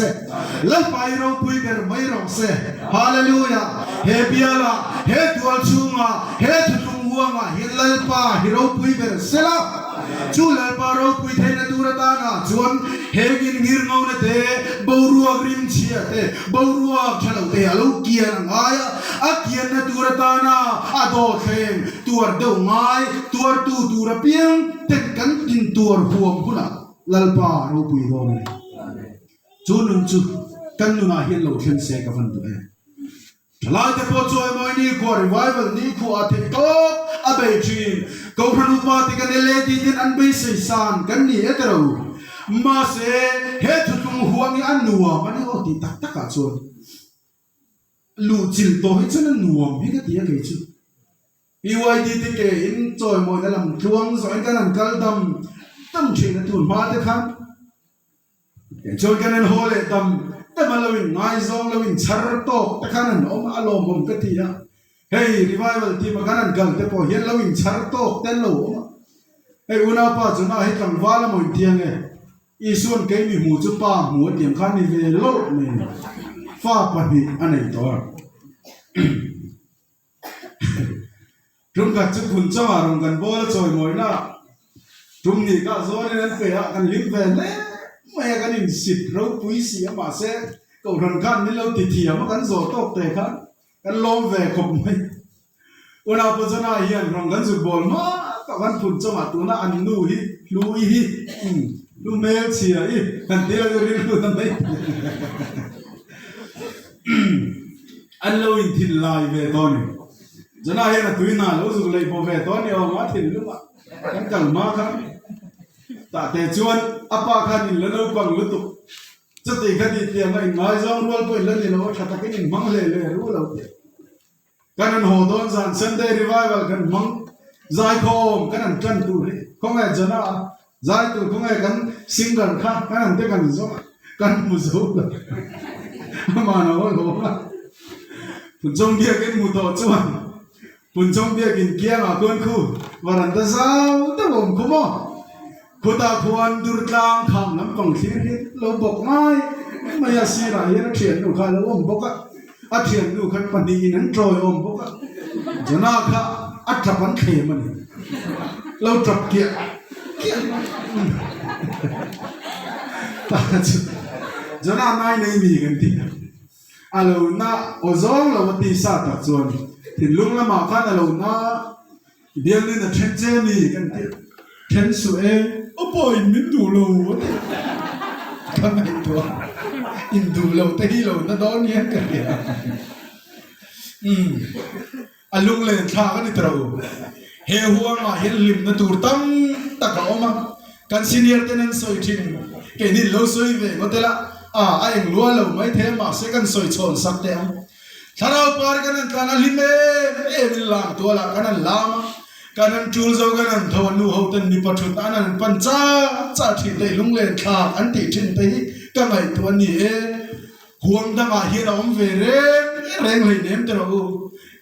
ลัลปารูปุยกันไม่รอเซฮาเลลูยาเฮเปียละเฮตัวชูงะเฮตุลุงวัวงะเฮลัลปาฮิรูปุยกันเซลาจูลัลปารูปุยเทนตูระตานะจวนเฮกินงิรเงาเนเตบาวรัวกริมเชียเตบาวรัวฉลาเตอลูกเกียนงายอักเกียนตูระตานะอโดเทงตัวเดวงายตัวตูระเปียงเต็นกันกินตัวหัวกุนะลัลปารูปุยโดนจูนุนจูกันนุนาเฮียนโลเทนเซกับฟันตัวหลายแต่พอจอยมอยนี่ขวรีไวเวลนี่ขวอาทิตย์ก็อาเบจีนก็พนุมาติกันเลดีดินอันเบสิสานกันนี่เอตรูมาเสเฮตุตุงหัวนี่อันนัวมันนี่โอติตักตักอาชวนลูจิลโตให้ฉันนัวมีก็ตีอะไรจูอีไวดีติเกอินจอยมอยนั่นลำทวงสอยกันนั่นกัลดำตั้งเชนตูนมาเด็กครับจอยกันนั่นโฮเลดำแต่มาเลวินง่ายซองเลวินชาร์โตแต่ขนาดนั้นอารมณ์ผมก็ทีนะเฮ้ยรีไวเวลที่มาขนาดกันแต่พอเห็นเลวินชาร์โตแต่โลเฮ้ยอุณาป้าจุน่าให้ตั้งวาละมันเทียงไงอีส่วนเกมีหูจุป้าหัวเตียงขันนี่เวลโลเนี่ยฟ้าปนิอันไหนตัวรุ่งกันจุคุณเจ้ามารุ่งกันโบลจอยมวยนะรุ่งนี้ก็โซนนั้นเปียกันลิ้นเวลเลยไม่กันอินสิทธิ์เราปุยเสียมาเสกก็รันกันนี่เราติดเถียงกันโซตกเตะกันกันล้มเวกผมไม่วันเอาปัจจุบันเฮียนรังกันสุดบอลมาตะวันฝุ่นเจ้ามาตัวน่ะอันนู้ฮีลูฮีลูเมลเชียอีกันที่เราเรียนรู้ทำไมอันเราอินทิลลายเวตอนนี้จะน่าเห็นตัวน่ะเราสุดเลยพอเวตอนนี้เอามาถิ่นรู้ป่ะกันกันมาครับแต่แต่ชวนอาปาขันนี่แล้วเราฟังรู้ตุจะตีกันดีเตียงไม่ง่ายจังรู้ว่าเป็นเรื่องนี้เราชัดกันนี่มังเลยรู้เรากันนั่นโหดอนสันเซนเดย์รีไวเวลกันมังใจคมกันนั่นกันตัวเลยคงไงจะน่าใจตัวคงไงกันซิงเกิลค่ะกันนั่นเด็กกันจ้ะกันมุสลิมมาหน้าว่าโหละปุ่นจงเดียกินมุตโตจวนปุ่นจงเดียกินเกียร์มาคนคู่วันนั้นจะสาวแต่ผมคุ้มอ่ะคุตาควรดูดลางคำน้ำปังที่เราบอกไม่ยาสีไรนักเขียนดูใครแล้วอมบอกอ่ะเขียนดูคนปนีนั้นโจยอมบอกจะน่าค่ะอัฐพันเขมันเราจับเกียร์ตาจะน่าไม่ในมีกันทีอาลูน่าโอซองเราวันที่สัตว์ส่วนถึงลุงละมาคันอาลูน่าเดี๋ยวนี้นะเทนเจมีกันทีเทนสุเอโอ้ปอยมินดูโลทำไมตัวอินดูโลแต่ที่โลน่าโดนเนี้ยกันเนี่ยอาลุงเลยท่ากันนี่ตราเฮหัวมาเฮลิมน่าตูร์ตั้งตะกเอามากันซีเนียร์เทนันสอยทิ้งแกนี่โลสอยเวงก็เตละไอ้ยังรัวเราไม่เทมาเสกันสอยชนสักเดียวถ้าเราปาร์กันนั่นกันนั่นลิมเอ็นลามตัวละกันนั่นลามกันนั่นจูลโจกันนั่นทวันนูเขาตันนิพัฒน์นั่นปัญจาจ่าทิ้งเลยลุงเลยท่าอันติทิ้งไปก็ไม่ตัวนี้ห่วงทั้งอาเฮียเราอมเวเร่งเลยเนมตระกู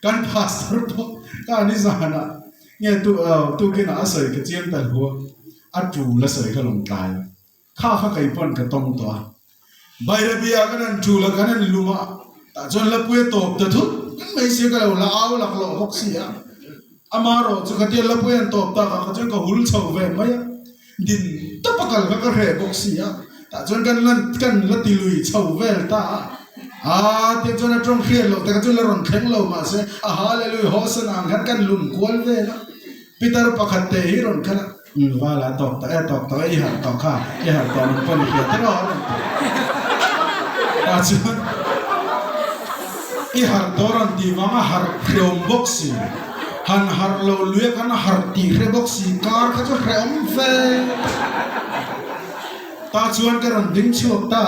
กันพาสรุปการนิสานะเนี่ยตัวกินอาศัยกับเจียนแต่หัวอัดจูและใส่ขนมตายข้าข้าไก่ป้อนกับต้มตัวใบระเบียกันนั่นจูและกันนั่นลุมาแต่จนละปุยตบแต่ทุกไม่เสียกันเราละเอาหลักหลอกหกเสียอามาโรจุกเตียละปุยตบตาเขาจนก็หุ่นเฉาเวไหมดินตะปะกันก็เรหกเสียแต่จนกันละติลุยเฉาเวตาเดี๋ยวจนตรงเครียดเราแต่ก็จนละรอนแข็งเรามาเสียฮาเลลูยาโฮสนางกันลุ่มกวนเวนะพิตารุปะขัดเตฮิรอนกันว่าละตอกตอกไอ้หันตอกข้าไอ้หันตอกมันปนเขียดตลอด chu I har toran di wanga har khreom boxi han har lo lue kan har ti khre boxi kar kha chu khreom fe ta chuan ka ron ding chuak ta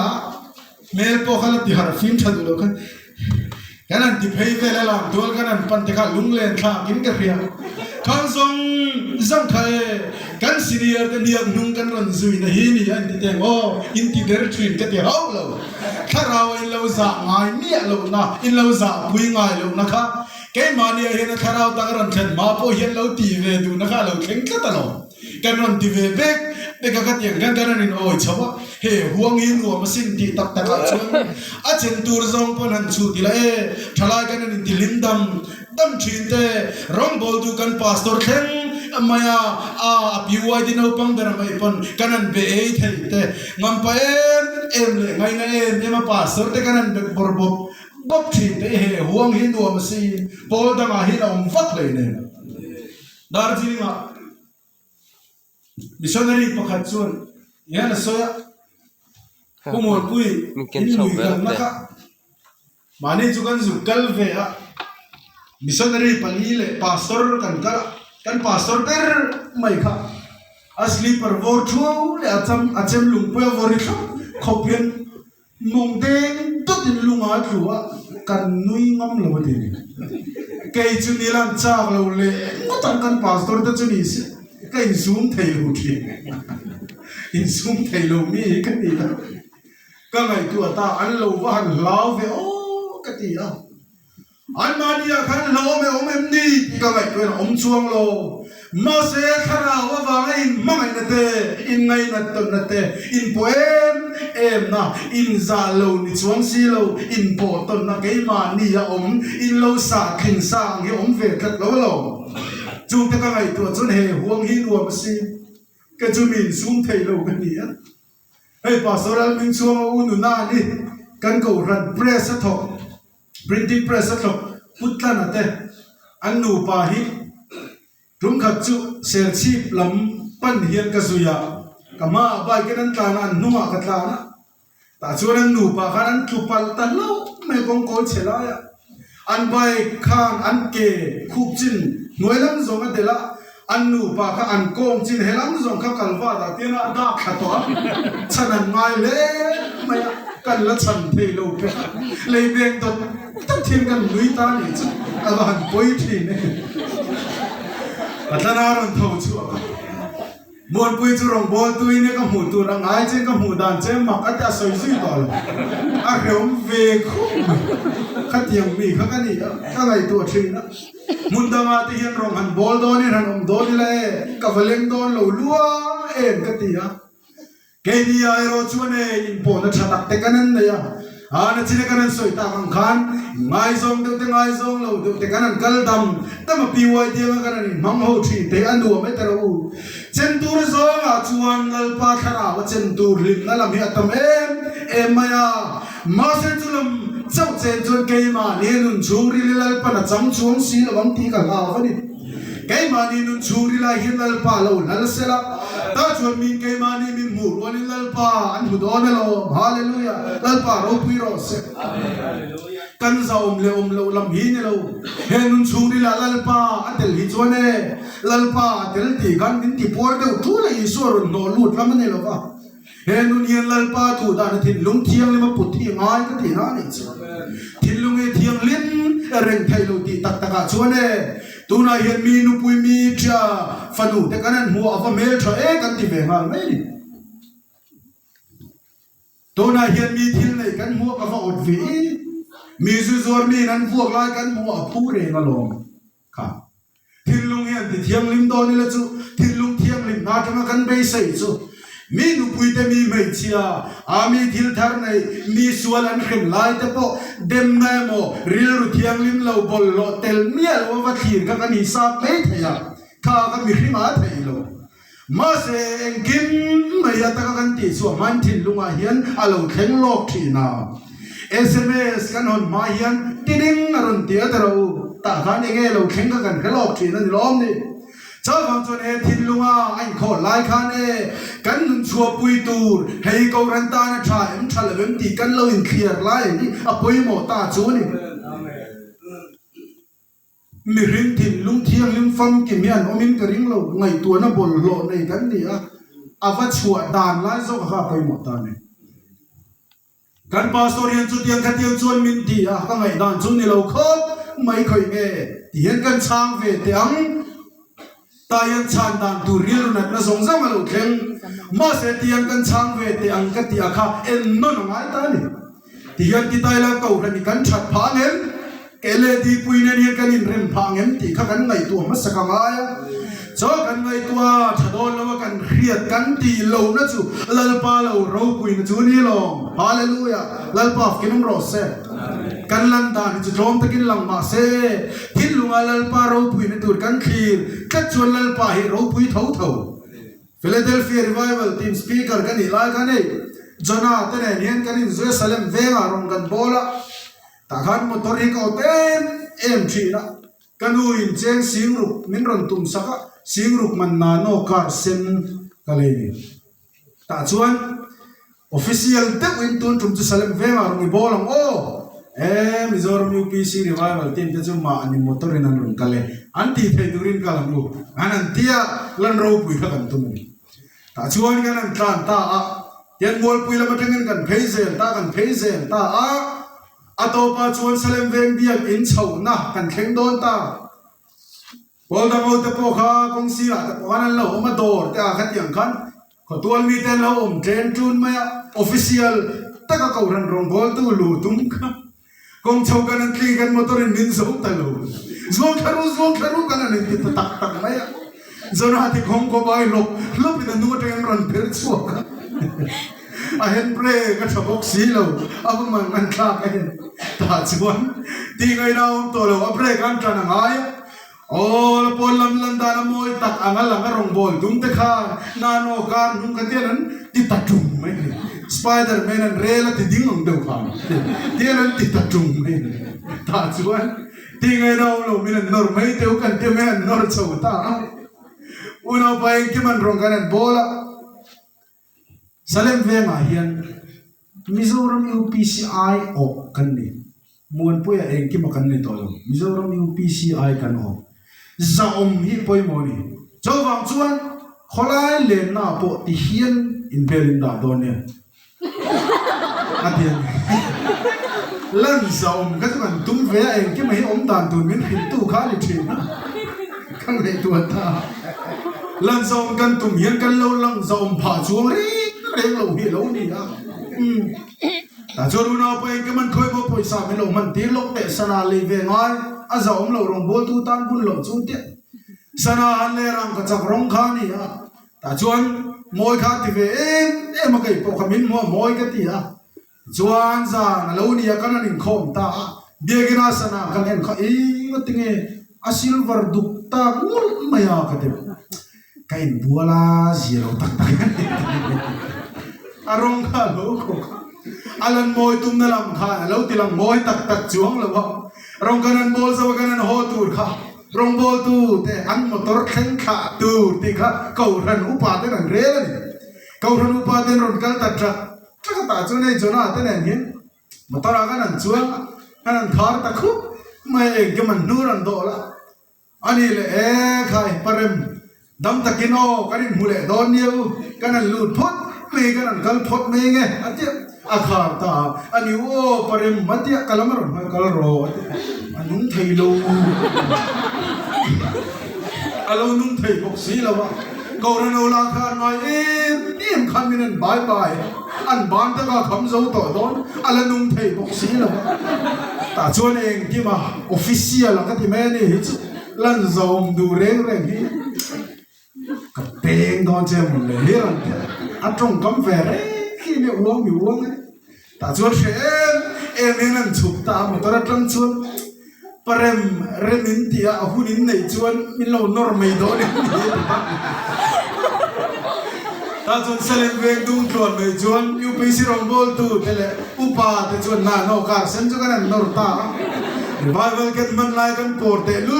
mel po khala ti har fin thadu lo kan kanan ti phei ve la lam dol kanan pan te kha lung len tha kin ka ria kan zong khai kan senior ka niak nung kan ron zui na hi ni an ti teng o in ti der thin ka ti hau lo kharao in lo za ngai mi lo na in lo za pui ngai lo na kha ke mani a hin kharao ta ron thlen ma po hian lo ti ve du na kha lo thleng ka ta lo kan ron ti ve bek be ka ka tiang kan kan in oi chawa he huang in nuam sin ti tak tak chuan a chen tur zong pon han chu ti la e thalai kan in ti lim dam thin te rom bol du kan pastor thlen maya a piwai din upang dara mai pon kanan be e thei te ngam pa em le ngai na em ma pastor te kanan be borbop bop thin te he huang hin nuam sin pol da ma hi om fak le ne darjeeling a missionary pakhat chuan yana soya kumol pui in lui kan naka mani chukan zu kal ve a missionary pali le pastor kan pastor per mai kha asli par vor thu le acham lung pe vor kha khopian mong deng to tin lunga thua kan nui ngam lo ti ke chu ni lan cha lo le ngotan kan pastor ta chu ni se cái zoom thầy lù thì in zoom thầy lù mi cái gì đó cái ngày tuổi ta ăn lù và ăn lao về ô cái gì đó anh mà đi ăn lao về ông em đi cái ngày tuổi là ông chuông lô mà sẽ khá là vàng in mang ngày nè in ngày nè in poem em na in za lô ni chuông si lô in bộ tuần na cái mà đi ông in lô sa kinh sang cái ông về thật lô chúng ta các ngày tuổi xuân hè huang hi nuông si cái chú mình xuống thầy lâu cái gì á hey pastoral mình xuống u na đi căn cầu run press thọc printing press thọc put lan ate anh nụ pa hi chúng khát chú sel chip lắm pan hiền cái suya kama bay cái nan tan anh nung cái tan á ta chú anh nụ pa cái anh chụp pal tan lâu mấy con coi chơi lại anh bay khan anh kề khúc chín nuôi lắm rồi mà để là anh nụ pa cái anh công chín hết lắm rồi các calva đã tiền là đã khát toa chân anh ngay lẽ mày cần là chân thì lâu pe lấy tiền tốt tất thiên cần nuôi ta này chứ anh bạn bồi thì này anh ta nói thầu chúa muốn bồi chú rong bồi tôi này cái mù tôi đang ai trên cái mù đàn trên mặc cái ta soi suy tỏi anh hiểu về khúc cái tiếng mi cái gì đó cái này tuổi thì đó muốn đăng à thì hiện rong hành bol đó này hành ông đó đi lại cái vật lên đó lâu lúa em cái gì đó cái gì ai rồi chú này import nó chặt tắc cái này à nó chỉ cái này soi ta bằng khan ngay zong được tiếng ngay zong lâu được tiếng cái này cල් đầm ta mà piu ai tiếng cái này mắm hậu thì tiếng ăn đùa mấy tao chân tour zong à chuan lalpa thara và chân tour lim nó làm hiện tâm em maya mà sen chú làm cháu chân chuan cái mà nên nun chú ri lalpa là chấm chuông xí là bắn tí cả lao vậy cái mà nên nun chú ri lại hiện lalpa lâu là sẽ là ta chuan min cái mà nên min mù luôn lalpa anh hụt đó này lo hallelujah lalpa rau pui rau se kan za om lo lam hi ne lo he nun chu ri la lalpa atel hi chuan e lalpa atel ti kan din ti por de thu la isor no lut lam ne lo ka he nun hian lalpa thu da na thin lung thiang le ma put thi ngai ka thi na ni chu thin lung e thiang lin reng thai lo ti tak taka chuan e tu na hian mi nu pui mi cha fanu te kanan mu ava mel tha e kan ti ve ngal mai ni tu na hian mi thil nei kan mu ka va ot vi mi zu zor mi nan vuak lai kan mu a pu re nga lom kha thil lung hian ti thiang lim do ni la chu thil lung thiang lim na tanga kan bei sei chu mi nu pui te mi mei chia a mi thil thar nei mi sual an khem lai te po dem na mo ril ru thiang lim lo bol lo tel mial wa va thir ka kan hi sa pe thaya kha ka mi hrima thei lo ma se engkim mai ata ka kan ti chu man thil lunga hian alo thleng lok thina SMS kan hon ma hian tiding aron tia taro ta khan enge lo thleng ka kan khalok thina ni lom ni cháu vang chọn e thìn lunga anh khổ lai khan e kan nun chua pui tur hei ko ran ta na tha em tha le lun ti kan lo in clear lai ni apoi mo ta chu ni mi rin tin lung thiang lim fam ki mian omin ka ring lo ngai tu na bol lo nei kan ni a ava chua dan lai zo kha apoi mo ta ni kan pastorian chu tiang kha tiang chuan min ti a ka ngai dan chu ni lo khot mai khoi nge tian kan chang ve tiang tayan chan dan tu riel na na song zang lo kheng ma se tian kan chang ve tiang ka ti akha en no no ngai ta ni tian ti tai la ko ran ni kan that pha ngem kele di puine ni kan in rem pha ngem ti kha kan ngai tu ma sa ka ma ya cho kan ngai tua thadon lo kan riat kan ti lo na chu lalpa lo ro pui na chu ni lo hallelujah lalpa kinum ro se kan lan dan chu drom takin lang ma se thin lunga lalpa ro pui na tur kan khir ka chun lalpa hi ro pui thau thau Philadelphia revival team speaker kan ila kan ei jona tene nian kan in Jerusalem venga rong kan bola ta khan motor hi ko ten em thi na kanu in cheng sing ruk min ron tum saka sing ruk man na no car sen kaleni ta chuan official te win tun tum Jerusalem venga rong i bolang o Mizoram UPC revival team te chu ma ani motor in an ron kale anti thei durin kalam lu anan tia lan ro pui kha kan tum ni ta chuan kan an tlan ta a yan mol pui la matangin kan pheizen ta a atopa chuan salem veng biak in chho na kan thleng don ta bol da mo te po kha kong si la ta wan lo ma dor ta kha tiang khan ko tuan mi ten lo train tun ma official ta ka ko ran rong bol tu lu tum kha kong chho kan an tli kan motor in min so ta lo zong kharu kan an ti ta tak ma ya zona ti khong ko bai lo pi na nu teng ran per chu a hen pre ka thabok si lo abu man man kha ka ta chuan ti ngai na to lo a pre kan tra na ngai all pol lam lan da na moi tak angal ang rong bol dum te kha na no kar nung ka tian ti ta tum mai spider man an rela ti ding ong deu kha tian ti ta tum mai ta chuan ti ngai na lo min nor mai teu kan te me nor chho ta uno pai ki man rong kan bola Salem venga hian Mizoram UPCI o kan ni muan poya eng ki makan ni to Mizoram UPCI kan o zaom hi poi mo ni chawang chuan kholai len na po ti hian in belinda donia atian lan zaom ka chuan tum ve eng ki mai om dan tu min hin tu kha li thin kan nei tu ta lan zaom kan tum hian kan lo lang zaom pha chuang ri reng lo hi lo ni a ta choru na pa ke man khoi bo poisa me lo man ti lok pe sana le ve ngai a zaom lo rong bol tu tan bun lo chu te sana an le rang ka chak rong kha ni a ta chuan moi kha ti ve em ma kai po khamin mo moi ka ti a chuan za na lo ni a kan an khom ta biegina sana kan en kha ma tinge a silver duk ta mul maya ka te kain buala zero tak tak arong kha lo ko alan moi tum na lam kha lo tilang moi tak tak chuang lo ba rong kanan bol sa kanan ho tur kha rong bol tu te an motor khen kha tu ti kha kau ran upa te ran re la ni kau ran upa te ron kal ta tra ta chu nei jona te ne ni motor a kanan chuang kanan thar ta khu mai ek man nu ran do la ani le e khai parem dam takino kanin mule don niu kanan lut phot me kanan kal phot me nge atia akha ta ani o parem matia kalamaron kal ro anung thailo alo nung thai bok si lawa kauran ola kha ngai em khan min bye bye an ban ta ka kham zo to don ala nung thai bok si lawa ta chuan eng ki ma official ka ti me ni lan zom du reng reng hi ka peng don che mun le hiran a trong kam ve re khi me uang mi uang ta chuan em nan chuk ta ma tora tlang chuan parem remin tia a hunin nei chuan min lo nor mai do ni ta chuan salem veng dung chuan mai chuan UPC rong bol tu tele upa te chuan na no kar sen chu kan nor ta revival kan man lai kan porte lu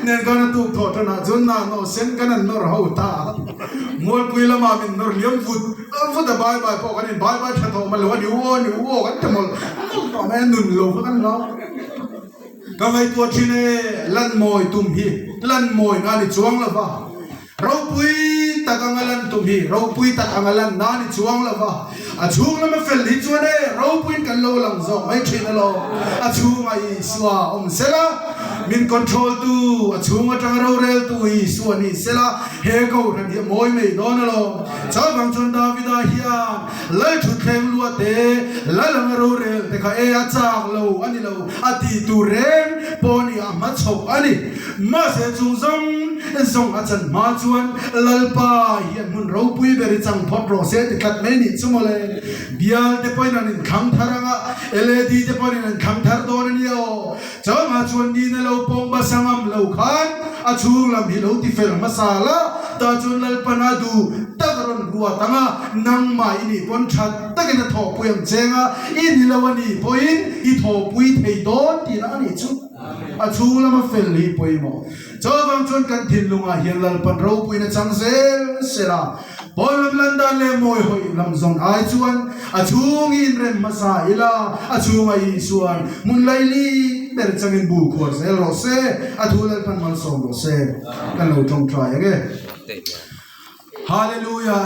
nen kan tu thot na chun na no sen kan nor ho ta mol puila ma min nor liam fut da bai bai po kan bai bai tha tho ma lo ni wo kan tamol to me nun lo kan lo ka ngai tu thine lan moi tum hi lan moi na ni chuang la ba rau pui takangalan tum hi rau pui takangalan na ni chuang la ba a chung la ma fel hi chuane rau pui kan lo lang zo mai thina lo a chung ai suwa sela min control tu a chung a tang ro rel tu hi suwa ni sela he ko ran hi moi mei don lo cha bang chon davida hiya lai thu thleng lu te la lang ro rel te kha e a chak lo ani lo a ti tu rem poni a ma chok ani ma se chung zong a chan ma chuan lalpa hian mun ro pui beri chang phot ro se ti khat mai ni chumole bial te poin an kham tharanga led te poin an kham thar don ni o chama chuan ni na lo pong ba sangam lo khan a chung lam hi lo ti fel masala ta chun lalpa na du takaron ruwa tanga nang mai ni pon that takena tho puyam chenga in ni lawani poin I tho pui thei don ti na ni chu a chung lam fel hi poi mo chawang chon kan thin lunga hian lalpan ro pui na chang sel sela bolam landa le moi hoi lam zon ai chuan a chung in rem masa ila a chung ai suan mun lai li ber changin bu khor sel ro se a thu lalpan mal som ro se kan lo tong try age hallelujah